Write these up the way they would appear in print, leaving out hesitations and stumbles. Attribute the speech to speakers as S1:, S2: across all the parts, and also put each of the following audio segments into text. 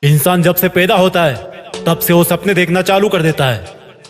S1: इंसान जब से पैदा होता है तब से वो सपने देखना चालू कर देता है।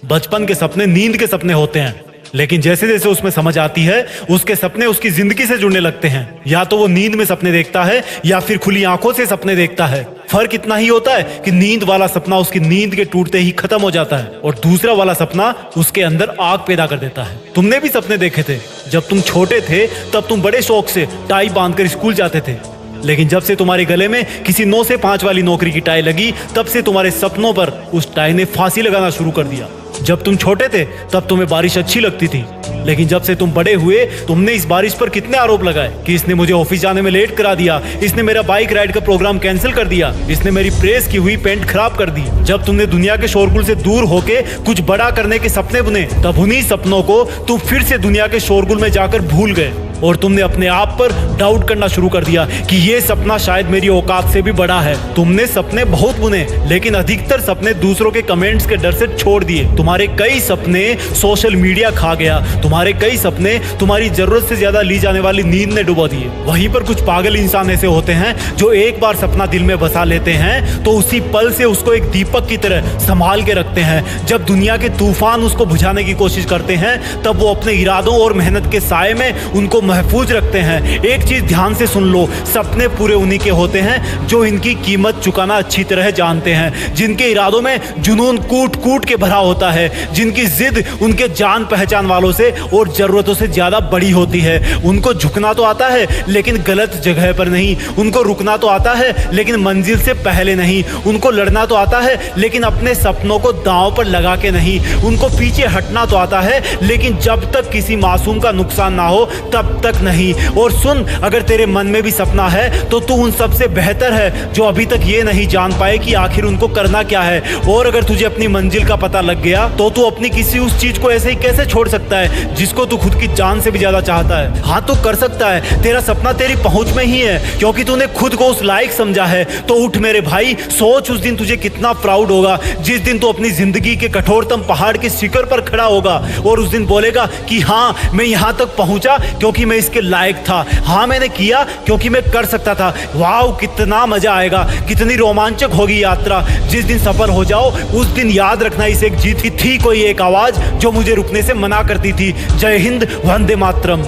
S1: बचपन के सपने नींद के सपने होते हैं, लेकिन जैसे जैसे उसमें समझ आती है उसके सपने उसकी जिंदगी से जुड़ने लगते हैं। या तो वो नींद में सपने देखता है या फिर खुली आंखों से सपने देखता है। फर्क इतना ही होता है कि नींद वाला सपना उसकी नींद के टूटते ही खत्म हो जाता है और दूसरा वाला सपना उसके अंदर आग पैदा कर देता है। तुमने भी सपने देखे थे। जब तुम छोटे थे तब तुम बड़े शौक से टाई बांधकर स्कूल जाते थे, लेकिन जब से तुम्हारे गले में किसी 9 से 5 वाली नौकरी की टाई लगी तब से तुम्हारे सपनों पर उस टाई ने फांसी लगाना शुरू कर दिया। जब तुम छोटे थे तब तुम्हें बारिश अच्छी लगती थी, लेकिन जब से तुम बड़े हुए तुमने इस बारिश पर कितने आरोप लगाए कि इसने मुझे ऑफिस जाने में लेट करा दिया, इसने मेरा बाइक राइड का प्रोग्राम कैंसिल कर दिया, इसने मेरी प्रेस की हुई पेंट खराब कर दी। जब तुमने दुनिया के शोरगुल से दूर होके कुछ बड़ा करने के सपने बुने तब उन्हीं सपनों को तुम फिर से दुनिया के शोरगुल में जाकर भूल गए और तुमने अपने आप पर डाउट करना शुरू कर दिया कि ये सपना शायद मेरी औकात से भी बड़ा है। तुमने सपने बहुत बुने, लेकिन अधिकतर सपने दूसरों के कमेंट्स के डर से छोड़ दिए। तुम्हारे कई सपने सोशल मीडिया खा गया, तुम्हारे कई सपने तुम्हारी जरूरत से ज्यादा ली जाने वाली नींद ने डुबा दिए। वहीं पर कुछ पागल इंसान ऐसे होते हैं जो एक बार सपना दिल में बसा लेते हैं तो उसी पल से उसको एक दीपक की तरह संभाल के रखते हैं। जब दुनिया के तूफान उसको बुझाने की कोशिश करते हैं तब वो अपने इरादों और मेहनत के साए में उनको महफूज रखते हैं। एक चीज ध्यान से सुन लो, सपने पूरे उन्हीं के होते हैं जो इनकी कीमत चुकाना अच्छी तरह जानते हैं, जिनके इरादों में जुनून कूट कूट के भरा होता है, जिनकी जिद उनके जान पहचान वालों से और जरूरतों से ज्यादा बड़ी होती है। उनको झुकना तो आता है लेकिन गलत जगह पर नहीं, उनको रुकना तो आता है लेकिन मंजिल से पहले नहीं, उनको लड़ना तो आता है लेकिन अपने सपनों को दांव पर लगा के नहीं, उनको पीछे हटना तो आता है लेकिन जब तक किसी मासूम का नुकसान ना हो तब तक नहीं। और सुन, अगर तेरे मन में भी सपना है तो तू उन सबसे बेहतर है जो अभी तक ये नहीं जान पाए कि आखिर उनको करना क्या है। और अगर तुझे अपनी मंजिल का पता लग गया तो तू अपनी किसी उस चीज को ऐसे ही कैसे छोड़ सकता है जिसको तू खुद की जान से भी ज्यादा चाहता है। हाँ, तो कर सकता है, तेरा सपना तेरी पहुंच में ही है क्योंकि तूने खुद को उस लायक समझा है। तो उठ मेरे भाई, सोच उस दिन तुझे कितना प्राउड होगा जिस दिन तू अपनी जिंदगी के कठोरतम पहाड़ के शिखर पर खड़ा होगा और उस दिन बोलेगा कि हाँ, मैं यहाँ तक पहुंचा क्योंकि मैं इसके लायक था। हाँ, मैंने किया क्योंकि मैं कर सकता था। वाह, कितना मजा आएगा, कितनी रोमांचक होगी यात्रा। जिस दिन सफल हो जाओ उस दिन याद रखना इस एक जीत की थी कोई एक आवाज जो मुझे रुकने से मना करती थी। जय हिंद, वंदे मातरम।